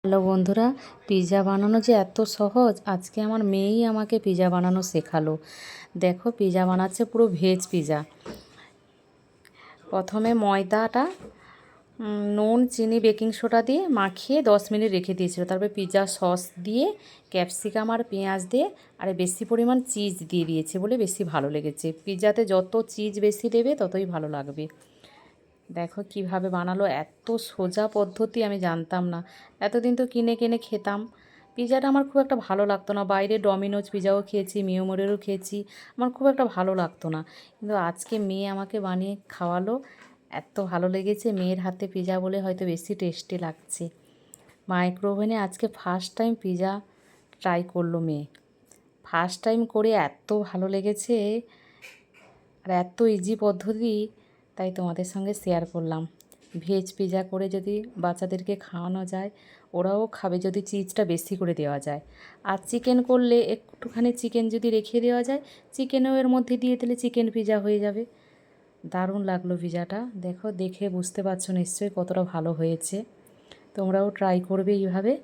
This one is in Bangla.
হ্যালো বন্ধুরা, পিৎজা বানানো যে এত সহজ, আজকে আমার মেয়েই আমাকে পিৎজা বানানো শেখালো। দেখো, পিৎজা বানাচ্ছে পুরো ভেজ পিৎজা। প্রথমে ময়দাটা নুন, চিনি, বেকিং সোডা দিয়ে মাখিয়ে 10 মিনিট রেখে দিয়েছিল। তারপরে পিৎজা সস দিয়ে, ক্যাপসিকাম আর পেঁয়াজ দিয়ে আর বেশি পরিমাণ চিজ দিয়ে দিয়েছে বলে বেশি ভালো লেগেছে। পিৎজাতে যত চিজ বেশি দেবে ততই ভালো লাগবে। দেখো কিভাবে বানালো, এত সোজা পদ্ধতি আমি জানতাম না। এতদিন তো কিনে কিনে খেতাম। পিৎজাটা আমার খুব একটা ভালো লাগতো না। বাইরে ডমিনোজ পিৎজাও খেয়েছি, মিওমোরেরও খেয়েছি, আমার খুব একটা ভালো লাগতো না। কিন্তু আজকে মেয়ে আমাকে বানিয়ে খাওয়ালো, এত ভালো লেগেছে। মেয়ের হাতে পিৎজা বলে হয়তো বেশি টেস্টি লাগছে। মাইক্রোওভেনে আজকে ফার্স্ট টাইম পিৎজা ট্রাই করলো মেয়ে। ফার্স্ট টাইম করে এত ভালো লেগেছে, আর এত ইজি পদ্ধতি, তাই তোমাদের সঙ্গে শেয়ার করলাম। ভেজ পিৎজা করে যদি বাচ্চাদেরকে খাওয়ানো যায়, ওরাও খাবে যদি চিজটা বেশি করে দেওয়া যায়। আর চিকেন করলে একটুখানি চিকেন যদি রেখে দেওয়া যায়, চিকেনও এর মধ্যে দিয়ে দিলে চিকেন পিৎজা হয়ে যাবে। দারুণ লাগলো পিৎজাটা। দেখো, দেখে বুঝতে পারছো নিশ্চয়ই কতটা ভালো হয়েছে। তোমরাও ট্রাই করবে এইভাবে।